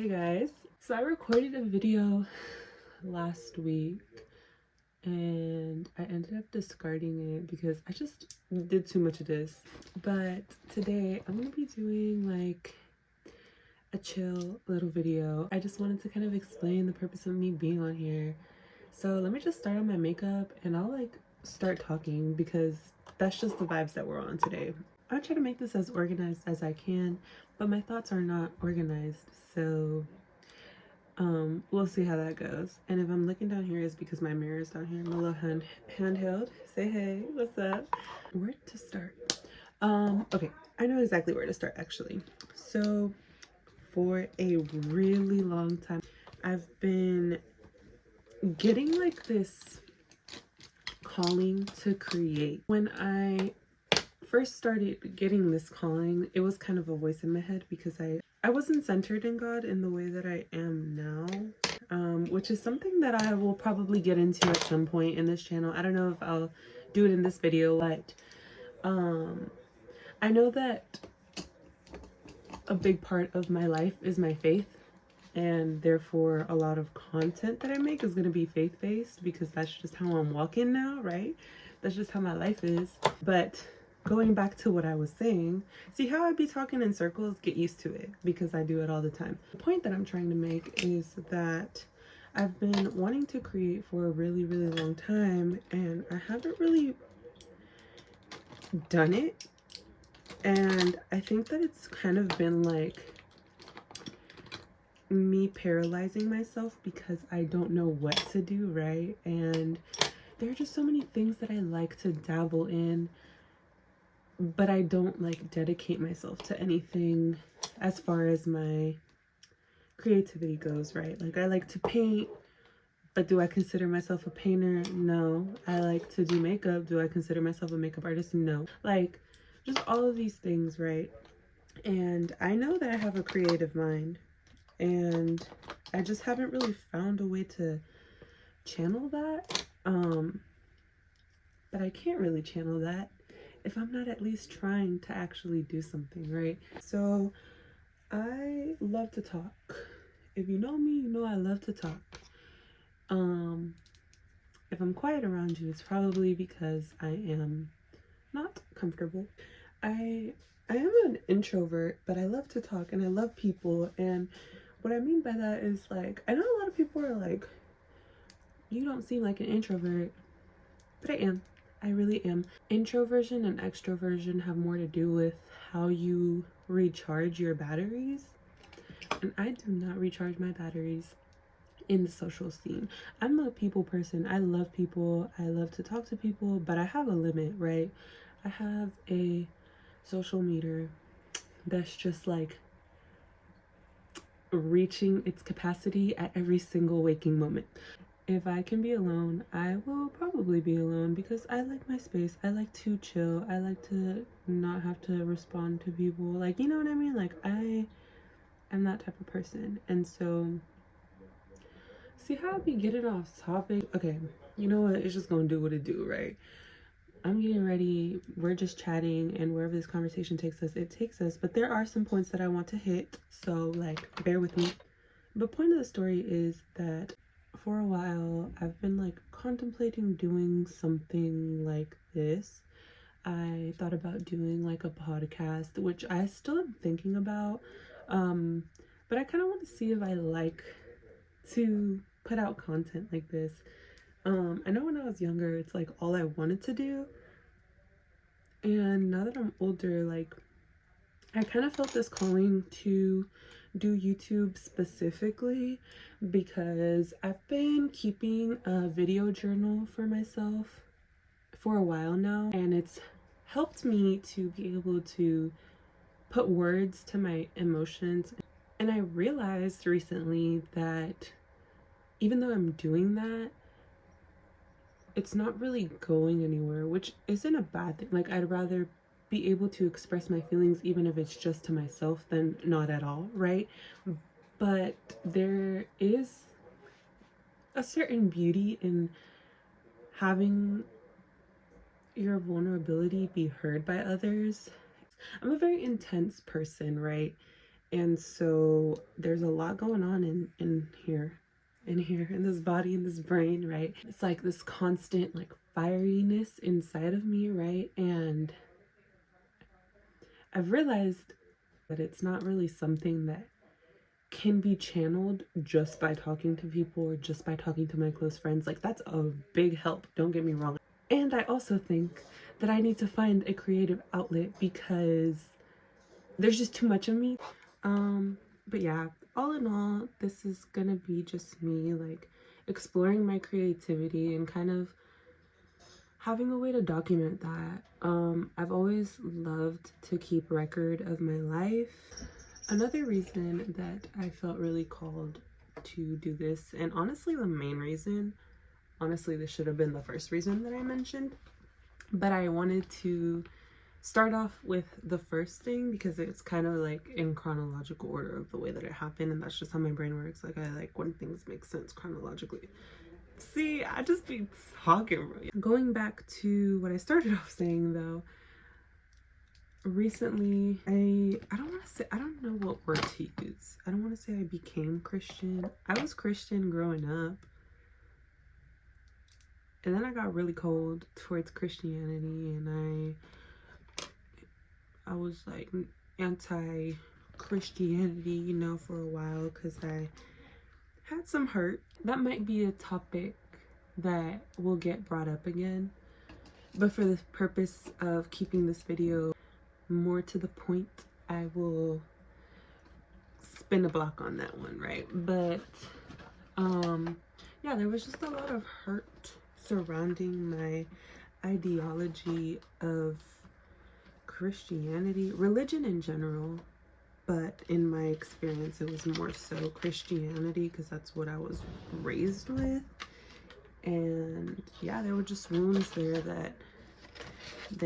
Hey guys, so I recorded a video last week and I ended up discarding it because I just did too much of this. But today I'm gonna be doing like a chill little video. I just wanted to kind of explain the purpose of me being on here. So let me just start on my makeup and I'll like start talking because that's just the vibes that we're on today. I try to make this as organized as I can, but my thoughts are not organized, so we'll see how that goes. And if I'm looking down here, it's because my mirror is down here. My little handheld. Say hey, what's up? Where to start? Okay, I know exactly where to start actually. So for a really long time, I've been getting like this calling to create. When I first started getting this calling, it was kind of a voice in my head because I wasn't centered in God in the way that I am now, which is something that I will probably get into at some point in this channel. I don't know if I'll do it in this video, but I know that a big part of my life is my faith, and therefore a lot of content that I make is going to be faith-based because that's just how I'm walking now, right? That's just how my life is. But going back to what I was saying, see how I be talking in circles? Get used to it because I do it all the time. The point that I'm trying to make is that I've been wanting to create for a really, really long time and I haven't really done it. And I think that it's kind of been like me paralyzing myself because I don't know what to do, right? And there are just so many things that I like to dabble in, but I don't like dedicate myself to anything as far as my creativity goes, right? Like I like to paint, but do I consider myself a painter? No. I like to do makeup. Do I consider myself a makeup artist? No. Like just all of these things, right? And I know that I have a creative mind and I just haven't really found a way to channel that. But I can't really channel that if I'm not at least trying to actually do something, right? So I love to talk. If you know me, you know I love to talk. If I'm quiet around you, it's probably because I am not comfortable. I am an introvert, but I love to talk and I love people. And what I mean by that is like, I know a lot of people are like, you don't seem like an introvert, but I am. I really am. Introversion and extroversion have more to do with how you recharge your batteries. And I do not recharge my batteries in the social scene. I'm a people person. I love people. I love to talk to people, but I have a limit, right? I have a social meter that's just like reaching its capacity at every single waking moment. If I can be alone, I will probably be alone because I like my space. I like to chill. I like to not have to respond to people. Like, you know what I mean? Like, I am that type of person. And so, see how I be getting off topic? Okay, you know what? It's just gonna do what it do, right? I'm getting ready. We're just chatting, and wherever this conversation takes us, it takes us. But there are some points that I want to hit, so like, bear with me. The point of the story is that for a while I've been like contemplating doing something like this. I thought about doing like a podcast, which I still am thinking about, but I kind of want to see if I like to put out content like this. I know when I was younger it's like all I wanted to do, and now that I'm older, like I kind of felt this calling to do YouTube specifically because I've been keeping a video journal for myself for a while now, and it's helped me to be able to put words to my emotions. And I realized recently that even though I'm doing that, it's not really going anywhere, which isn't a bad thing. Like, I'd rather be able to express my feelings even if it's just to myself than not at all, right? But there is a certain beauty in having your vulnerability be heard by others. I'm a very intense person, right? And so there's a lot going on in here, in this body, in this brain, right? It's like this constant like fieriness inside of me, right? And I've realized that it's not really something that can be channeled just by talking to people or just by talking to my close friends. Like, that's a big help, don't get me wrong. And I also think that I need to find a creative outlet because there's just too much of me. But yeah, all in all, this is gonna be just me like exploring my creativity and kind of having a way to document that. I've always loved to keep record of my life. Another reason that I felt really called to do this, and honestly the main reason, honestly this should have been the first reason that I mentioned, but I wanted to start off with the first thing because it's kind of like in chronological order of the way that it happened, and that's just how my brain works. Like, I like when things make sense chronologically. See, I just be talking. Going back to what I started off saying though, recently I don't want to say, I don't know what word to use. I don't want to say I became Christian. I was Christian growing up, and then I got really cold towards Christianity, and I was like anti-Christianity, you know, for a while because I had some hurt. That might be a topic that will get brought up again, but for the purpose of keeping this video more to the point, I will spin a block on that one, right? But yeah, there was just a lot of hurt surrounding my ideology of Christianity, religion in general, but in my experience it was more so Christianity because that's what I was raised with. And yeah, there were just wounds there that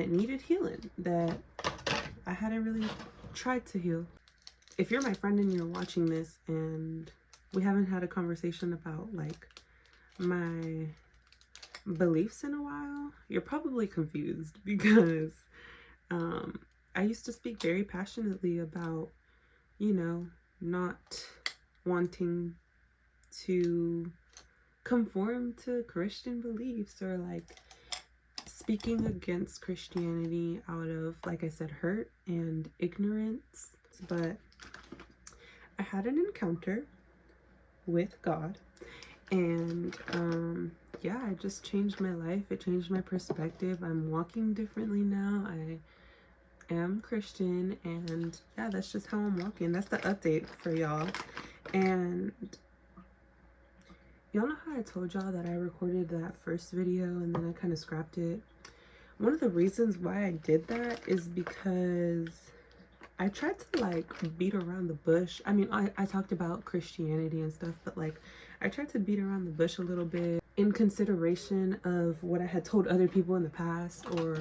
needed healing, that I hadn't really tried to heal. If you're my friend and you're watching this and we haven't had a conversation about like my beliefs in a while, you're probably confused because I used to speak very passionately about, you know, not wanting to conform to Christian beliefs, or like speaking against Christianity out of, like I said, hurt and ignorance. But I had an encounter with God, and yeah, it just changed my life. It changed my perspective. I'm walking differently now. I am Christian, and yeah, that's just how I'm walking. That's the update for y'all. And y'all know how I told y'all that I recorded that first video and then I kind of scrapped it? One of the reasons why I did that is because I tried to like beat around the bush. I mean, I talked about Christianity and stuff, but like I tried to beat around the bush a little bit in consideration of what I had told other people in the past, or,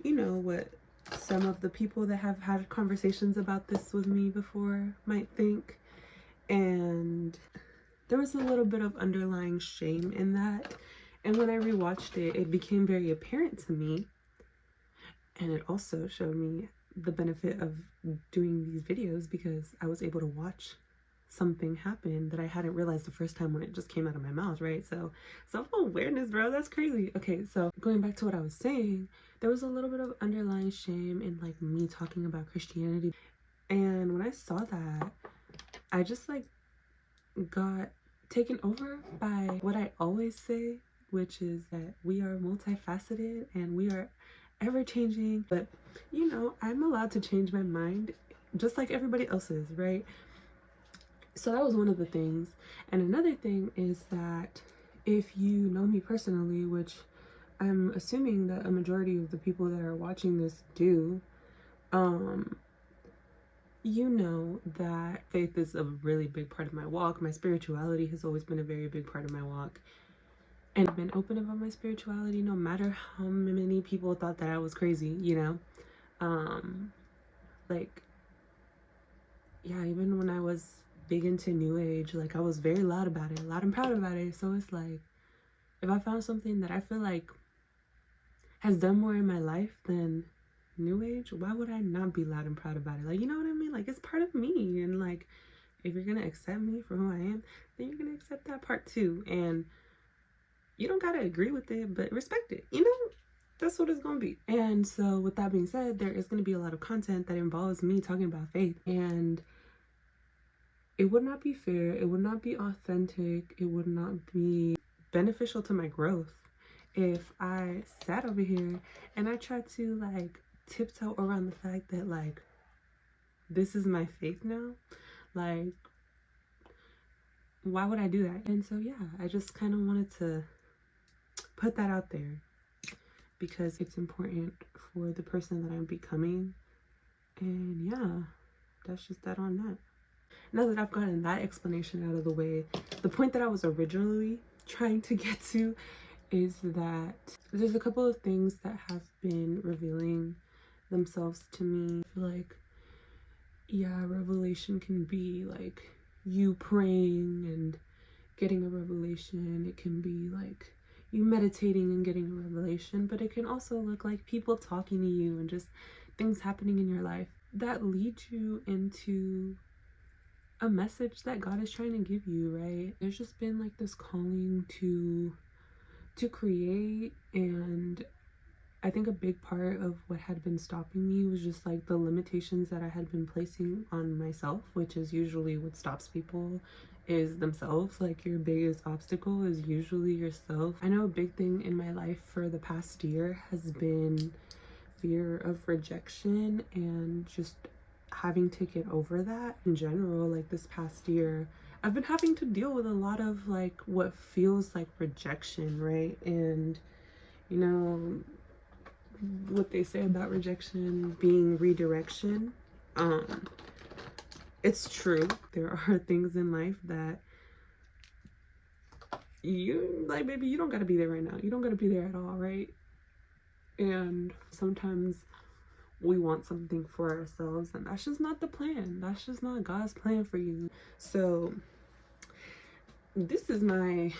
you know, what some of the people that have had conversations about this with me before might think. And there was a little bit of underlying shame in that. And when I rewatched it, it became very apparent to me. And it also showed me the benefit of doing these videos because I was able to watch something happen that I hadn't realized the first time when it just came out of my mouth, right? So self-awareness, bro, that's crazy. Okay, so going back to what I was saying, there was a little bit of underlying shame in like me talking about Christianity. And when I saw that, I just like got taken over by what I always say, which is that we are multifaceted and we are ever-changing. But you know, I'm allowed to change my mind just like everybody else is, right? So that was one of the things. And another thing is that if you know me personally, which I'm assuming that a majority of the people that are watching this do, you know that faith is a really big part of my walk. My spirituality has always been a very big part of my walk. And I've been open about my spirituality no matter how many people thought that I was crazy, you know? Like, yeah, even when I was big into New Age, like I was very loud about it, loud and proud about it. So it's like, if I found something that I feel like has done more in my life than New Age, why would I not be loud and proud about it? Like, you know what I mean? Like, it's part of me. And like, if you're gonna accept me for who I am, then you're gonna accept that part too. And you don't gotta agree with it, but respect it. You know, that's what it's gonna be. And so with that being said, there is gonna be a lot of content that involves me talking about faith, and it would not be fair, it would not be authentic, it would not be beneficial to my growth if I sat over here and I tried to like tiptoe around the fact that like this is my faith now. Like, why would I do that? And so yeah, I just kind of wanted to put that out there because it's important for the person that I'm becoming. And yeah, that's just that on that. Now that I've gotten that explanation out of the way, the point that I was originally trying to get to is that there's a couple of things that have been revealing themselves to me. I feel like, yeah, revelation can be like you praying and getting a revelation. It can be like you meditating and getting a revelation, but it can also look like people talking to you and just things happening in your life that lead you into a message that God is trying to give you, right? There's just been like this calling to create, and I think a big part of what had been stopping me was just like the limitations that I had been placing on myself, which is usually what stops people, is themselves. Like, your biggest obstacle is usually yourself. I know a big thing in my life for the past year has been fear of rejection and just having to get over that in general. Like, this past year I've been having to deal with a lot of like what feels like rejection, right? And you know what they say about rejection being redirection. It's true. There are things in life that you like, baby, you don't got to be there right now. You don't got to be there at all, right? And sometimes we want something for ourselves, and that's just not the plan. That's just not God's plan for you. So this is my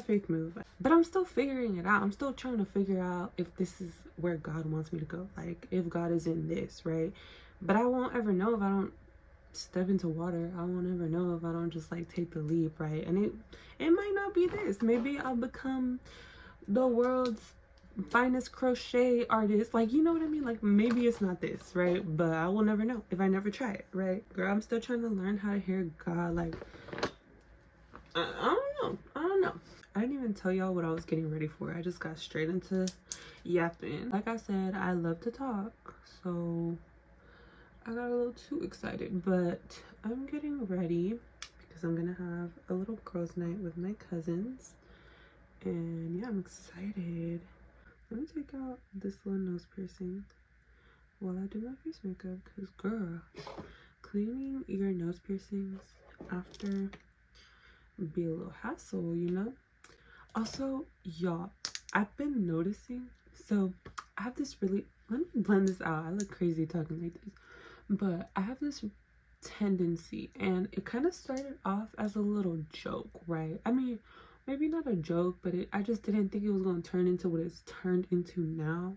faith move, but I'm still figuring it out. I'm still trying to figure out if this is where God wants me to go, like if God is in this, right? But I won't ever know if I don't step into water. I won't ever know if I don't just like take the leap, right? And it might not be this. Maybe I'll become the world's finest crochet artist, like, you know what I mean? Like, maybe it's not this, right? But I will never know if I never try it, right? Girl, I'm still trying to learn how to hear God. Like, I don't know. I didn't even tell y'all what I was getting ready for. I just got straight into yapping. Like I said, I love to talk, so I got a little too excited, but I'm getting ready because I'm gonna have a little girls' night with my cousins, and yeah, I'm excited. Let me take out this little nose piercing while I do my face makeup, because girl, cleaning your nose piercings after be a little hassle, you know? Also, y'all, I've been noticing, so I have this really, let me blend this out. I look crazy talking like this, but I have this tendency, and it kind of started off as a little joke, right? I mean, maybe not a joke, but I just didn't think it was going to turn into what it's turned into now,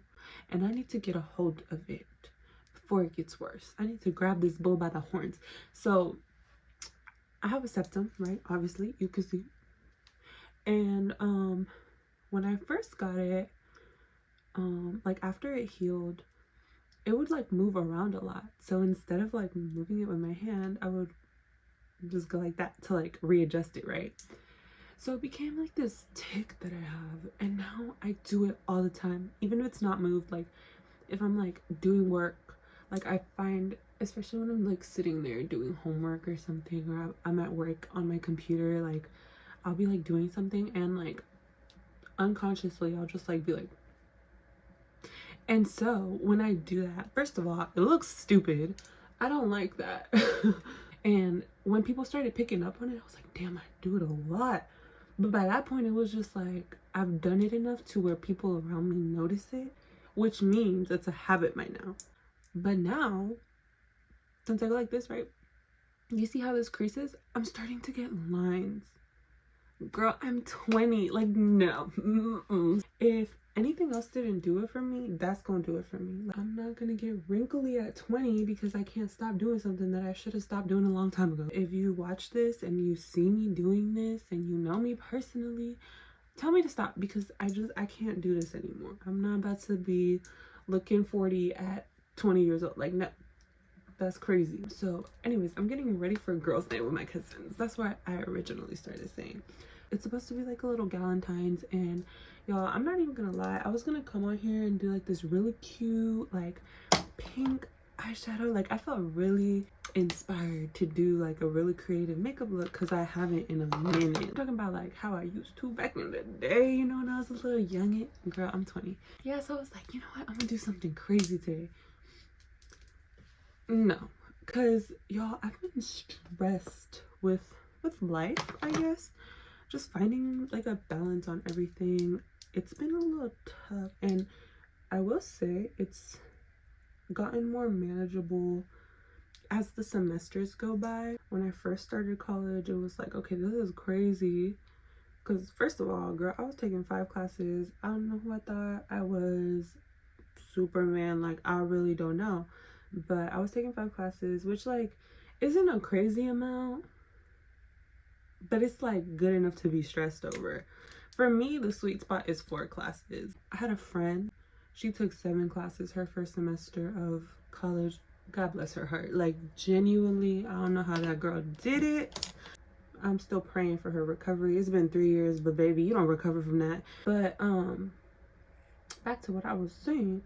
and I need to get a hold of it before it gets worse. I need to grab this bull by the horns. So I have a septum, right? Obviously, you can see. And when I first got it, like after it healed, it would like move around a lot. So instead of like moving it with my hand, I would just go like that to like readjust it, right? So it became like this tick that I have, and now I do it all the time, even if it's not moved. Like if I'm like doing work, like I find, especially when I'm like sitting there doing homework or something, or I'm at work on my computer, like I'll be like doing something, and like unconsciously I'll just like be like, and so when I do that, first of all, it looks stupid. I don't like that. And when people started picking up on it, I was like, damn, I do it a lot. But by that point, it was just like, I've done it enough to where people around me notice it, which means it's a habit by now. But now, since I go like this, right? You see how this creases? I'm starting to get lines. Girl, I'm 20. Like, no. Mm-mm. If anything else didn't do it for me, that's gonna do it for me. Like, I'm not gonna get wrinkly at 20 because I can't stop doing something that I should have stopped doing a long time ago. If you watch this and you see me doing this and you know me personally, tell me to stop, because I can't do this anymore. I'm not about to be looking 40 at 20 years old. Like, no, that's crazy. So anyways, I'm getting ready for girls' night with my cousins. That's what I originally started saying. It's supposed to be like a little galentines, and y'all, I'm not even gonna lie, I was gonna come on here and do like this really cute like pink eyeshadow. Like, I felt really inspired to do like a really creative makeup look because I haven't in a minute. I'm talking about like how I used to back in the day, you know, when I was a little youngin'. Girl, I'm 20. Yeah, so I was like, you know what, I'm gonna do something crazy today. No, because y'all, I've been stressed with life, I guess. Just finding like a balance on everything. It's been a little tough, and I will say it's gotten more manageable as the semesters go by. When I first started college, it was like, okay, this is crazy. Because first of all, girl, I was taking 5 classes. I don't know who I thought I was, Superman. Like, I really don't know. But I was taking 5 classes, which like isn't a crazy amount, but it's like good enough to be stressed over. For me, the sweet spot is 4 classes. I had a friend, she took 7 classes her first semester of college. God bless her heart. Like, genuinely, I don't know how that girl did it. I'm still praying for her recovery. It's been 3 years, but baby, you don't recover from that. But back to what I was saying.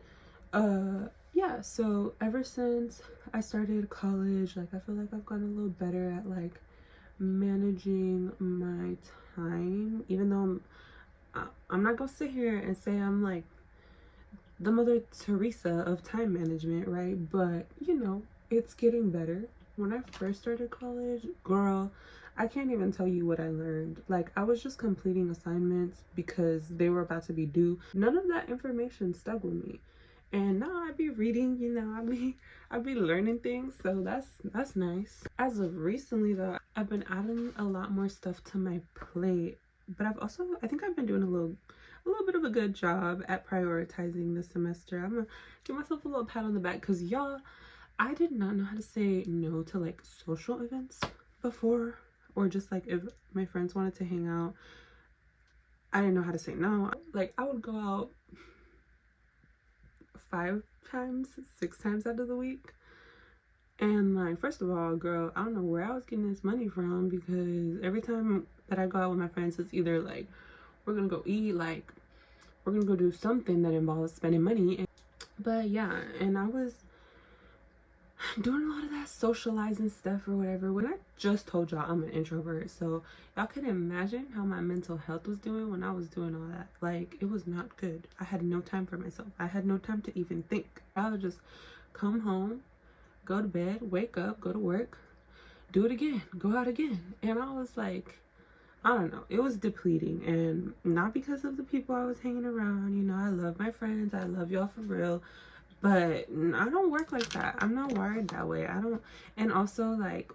Yeah, so ever since I started college, like, I feel like I've gotten a little better at like managing my time, even though I'm not gonna sit here and say I'm like the Mother Teresa of time management, right? But you know, it's getting better. When I first started college, girl, I can't even tell you what I learned. Like, I was just completing assignments because they were about to be due. None of that information stuck with me. And now I be reading, you know, I be learning things, so that's nice. As of recently though, I've been adding a lot more stuff to my plate, but I think I've been doing a little bit of a good job at prioritizing this semester. I'm gonna give myself a little pat on the back, because y'all, I did not know how to say no to like social events before, or just like if my friends wanted to hang out, I didn't know how to say no. Like, I would go out 5 times, 6 times out of the week. And like, first of all, girl, I don't know where I was getting this money from, because every time that I go out with my friends, it's either like we're gonna go eat, like we're gonna go do something that involves spending money. But yeah, and I was doing a lot of that socializing stuff or whatever. When I just told y'all I'm an introvert, so y'all can imagine how my mental health was doing when I was doing all that. Like, it was not good. I had no time for myself. I had no time to even think. I would just come home, go to bed, wake up, go to work, do it again, go out again. And I was like, I don't know, it was depleting. And not because of the people I was hanging around. You know, I love my friends, I love y'all for real, but I don't work like that. I'm not wired that way. I don't. And also, like,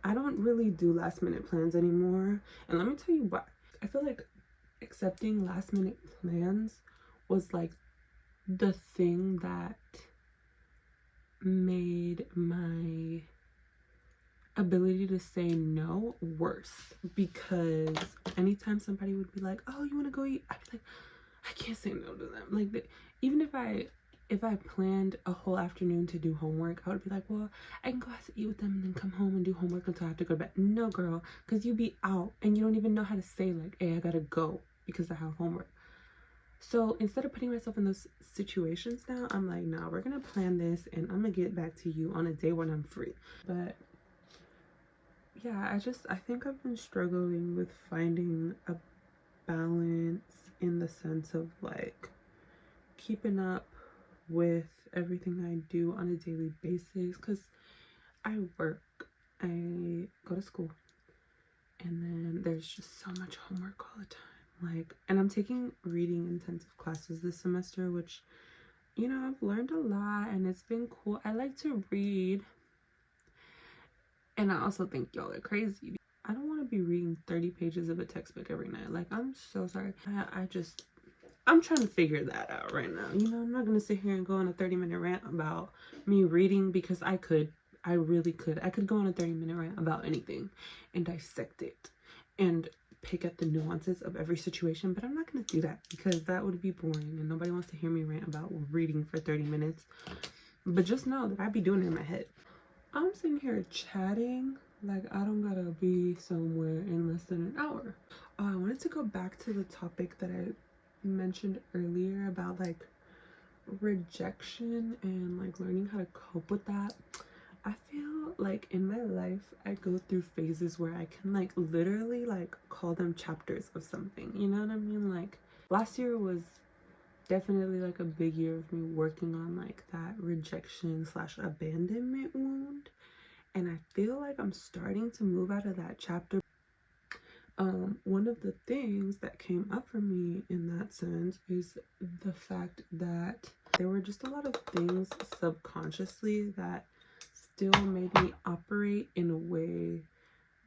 I don't really do last minute plans anymore. And let me tell you why. I feel like accepting last minute plans was like the thing that made my ability to say no worse. Because anytime somebody would be like, oh, you want to go eat, I'd be like, I can't say no to them. Like, even if I planned a whole afternoon to do homework, I would be like, well, I can go out to eat with them and then come home and do homework until I have to go to bed. No, girl, because you be out and you don't even know how to say like, hey, I gotta go because I have homework. So instead of putting myself in those situations now, I'm like, nah, we're gonna plan this and I'm gonna get back to you on a day when I'm free. But yeah, I think I've been struggling with finding a balance in the sense of like keeping up with everything I do on a daily basis, because I work, I go to school, and then there's just so much homework all the time. Like, and I'm taking reading intensive classes this semester, which, you know, I've learned a lot and it's been cool. I like to read, and I also think y'all are crazy. I don't want to be reading 30 pages of a textbook every night. Like, I'm so sorry. I'm trying to figure that out right now. You know, I'm not going to sit here and go on a 30-minute rant about me reading, because I could. I really could. I could go on a 30-minute rant about anything and dissect it and pick at the nuances of every situation, but I'm not going to do that because that would be boring and nobody wants to hear me rant about reading for 30 minutes. But just know that I be doing it in my head. I'm sitting here chatting like I don't gotta be somewhere in less than an hour. I wanted to go back to the topic that I mentioned earlier about like rejection and like learning how to cope with that. I feel like in my life I go through phases where I can like literally like call them chapters of something, you know what I mean? Like last year was definitely like a big year of me working on like that rejection / abandonment wound, and I feel like I'm starting to move out of that chapter. One of the things that came up for me in that sense is the fact that there were just a lot of things subconsciously that still made me operate in a way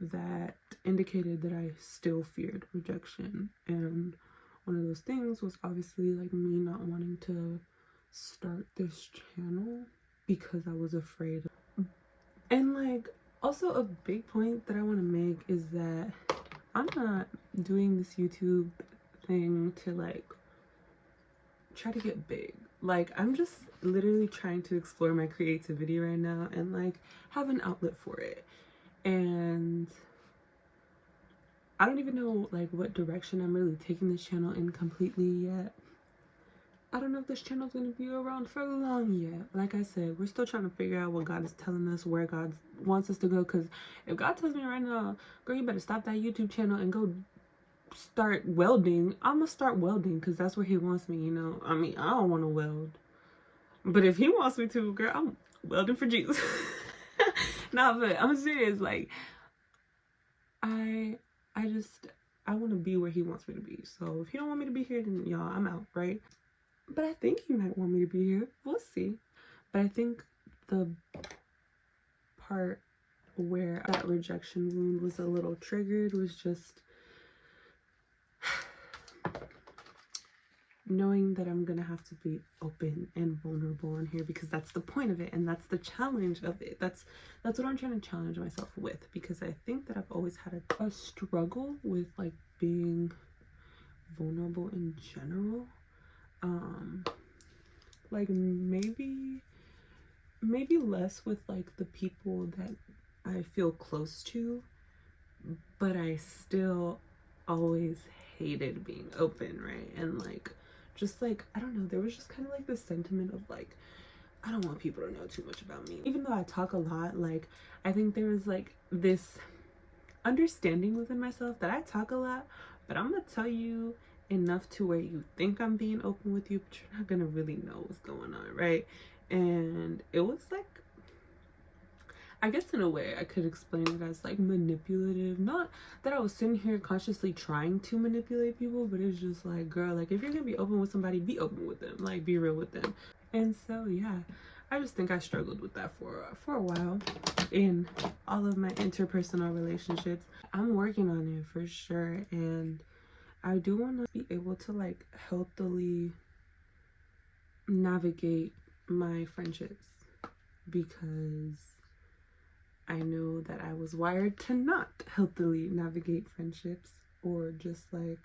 that indicated that I still feared rejection. And one of those things was obviously like me not wanting to start this channel because I was afraid. And like also a big point that I want to make is that I'm not doing this YouTube thing to like try to get big. Like I'm just literally trying to explore my creativity right now and like have an outlet for it. And I don't even know like what direction I'm really taking this channel in completely yet. I don't know if this channel's gonna be around for long yet. Like I said, we're still trying to figure out what God is telling us, where God wants us to go. Because if God tells me right now, girl, you better stop that YouTube channel and go start welding, I'm gonna start welding because that's where he wants me, you know. I mean, I don't want to weld, but if he wants me to, girl, I'm welding for Jesus. Nah, but I'm serious. Like I want to be where he wants me to be. So if he don't want me to be here, then y'all, I'm out, right? But I think he might want me to be here. We'll see. But I think the part where that rejection wound was a little triggered was just knowing that I'm gonna have to be open and vulnerable on here, because that's the point of it and that's the challenge of it. That's what I'm trying to challenge myself with, because I think that I've always had a struggle with like being vulnerable in general. Like maybe less with like the people that I feel close to, but I still always hated being open, right? And like just like I don't know, there was just kind of like this sentiment of like I don't want people to know too much about me. Even though I talk a lot, like I think there was like this understanding within myself that I talk a lot, but I'm gonna tell you enough to where you think I'm being open with you, but you're not gonna really know what's going on, right? And it was like, I guess in a way I could explain it as like manipulative. Not that I was sitting here consciously trying to manipulate people, but it's just like, girl, like if you're gonna be open with somebody, be open with them, like be real with them. And so yeah, I just think I struggled with that for a while in all of my interpersonal relationships. I'm working on it for sure, and I do want to be able to like healthily navigate my friendships, because I know that I was wired to not healthily navigate friendships or just like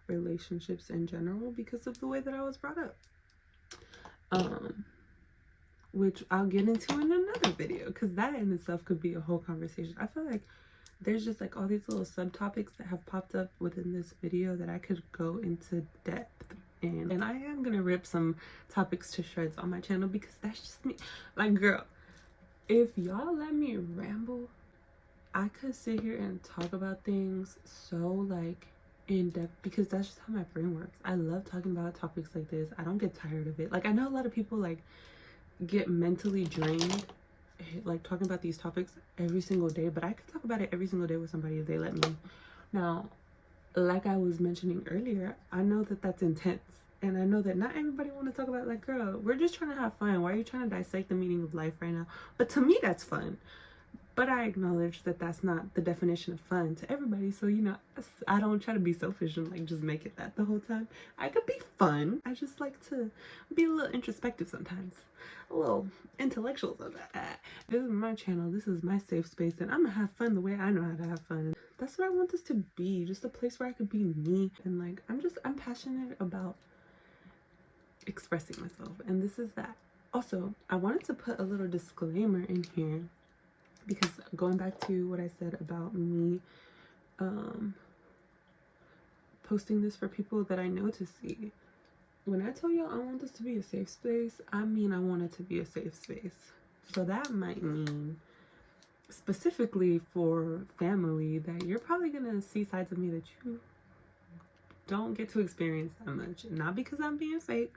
relationships in general because of the way that I was brought up. Which I'll get into in another video, because that in itself could be a whole conversation. I feel like there's just like all these little subtopics that have popped up within this video that I could go into depth in. And I am gonna rip some topics to shreds on my channel because that's just me. Like, girl, if y'all let me ramble, I could sit here and talk about things so like in depth, because that's just how my brain works. I love talking about topics like this. I don't get tired of it. Like I know a lot of people like get mentally drained like talking about these topics every single day, but I could talk about it every single day with somebody if they let me. Now, like I was mentioning earlier, I know that that's intense, and I know that not everybody want to talk about, like, girl, we're just trying to have fun. Why are you trying to dissect the meaning of life right now? But to me, that's fun. But I acknowledge that that's not the definition of fun to everybody. So, you know, I don't try to be selfish and like just make it that the whole time. I could be fun. I just like to be a little introspective sometimes, a little intellectual sometimes. This is my channel. This is my safe space, and I'm gonna have fun the way I know how to have fun. That's what I want this to be, just a place where I could be me. And like, I'm passionate about expressing myself, and this is that. Also, I wanted to put a little disclaimer in here, because going back to what I said about me posting this for people that I know to see, when I tell y'all I want this to be a safe space, I mean I want it to be a safe space. So that might mean specifically for family that you're probably gonna see sides of me that you don't get to experience that much. Not because I'm being fake,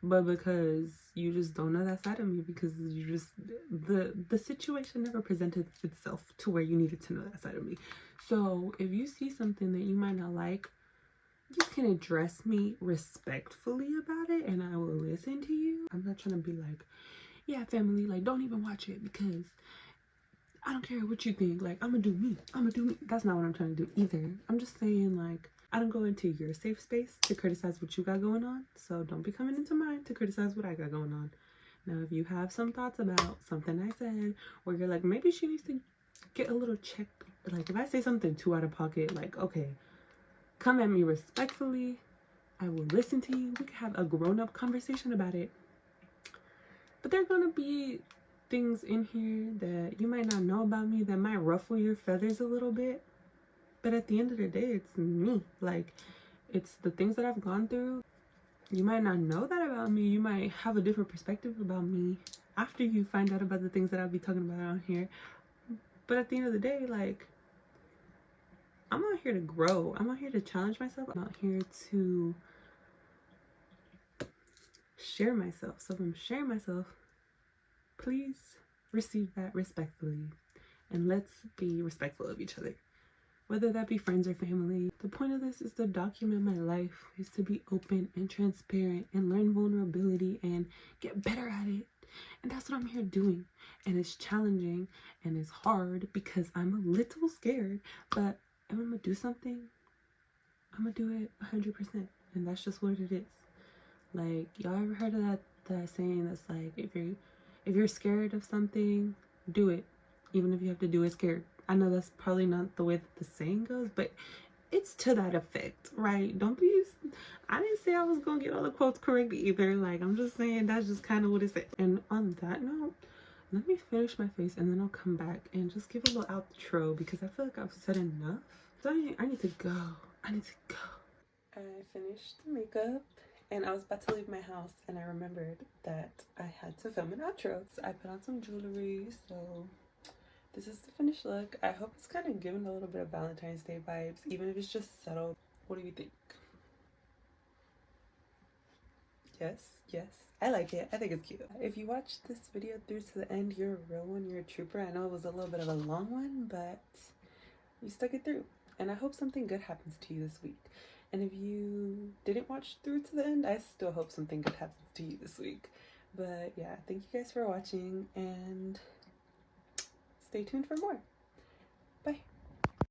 but because you just don't know that side of me, because you just, the situation never presented itself to where you needed to know that side of me. So if you see something that you might not like, you can address me respectfully about it and I will listen to you. I'm not trying to be like, yeah, family, like, don't even watch it because I don't care what you think. Like, I'm gonna do me. I'm gonna do me. That's not what I'm trying to do either. I'm just saying, like, I don't go into your safe space to criticize what you got going on. So don't be coming into mine to criticize what I got going on. Now, if you have some thoughts about something I said, or you're like, maybe she needs to get a little checked. Like, if I say something too out of pocket, like, okay, come at me respectfully. I will listen to you. We can have a grown-up conversation about it. But there are gonna be things in here that you might not know about me that might ruffle your feathers a little bit. But at the end of the day, it's me. Like, it's the things that I've gone through. You might not know that about me. You might have a different perspective about me after you find out about the things that I'll be talking about out here. But at the end of the day, like, I'm out here to grow. I'm out here to challenge myself. I'm out here to share myself. So if I'm sharing myself, please receive that respectfully. And let's be respectful of each other, whether that be friends or family. The point of this is to document my life, is to be open and transparent and learn vulnerability and get better at it. And that's what I'm here doing. And it's challenging and it's hard because I'm a little scared, but if I'm gonna do something, I'm gonna do it 100%. And that's just what it is. Like, y'all ever heard of that saying that's like, if you're scared of something, do it, even if you have to do it scared. I know that's probably not the way that the saying goes, but it's to that effect, right? Don't be, I didn't say I was gonna get all the quotes correct either. Like, I'm just saying that's just kind of what it said. And on that note, let me finish my face and then I'll come back and just give a little outro because I feel like I've said enough. So I need to go. I need to go. I finished the makeup and I was about to leave my house and I remembered that I had to film an outro. So I put on some jewelry, so this is the finished look. I hope it's kind of giving a little bit of Valentine's Day vibes, even if it's just subtle. What do you think? Yes, I like it. I think it's cute. If you watched this video through to the end, you're a real one. You're a trooper. I know it was a little bit of a long one, but you stuck it through. And I hope something good happens to you this week. And if you didn't watch through to the end, I still hope something good happens to you this week. But yeah, thank you guys for watching and stay tuned for more.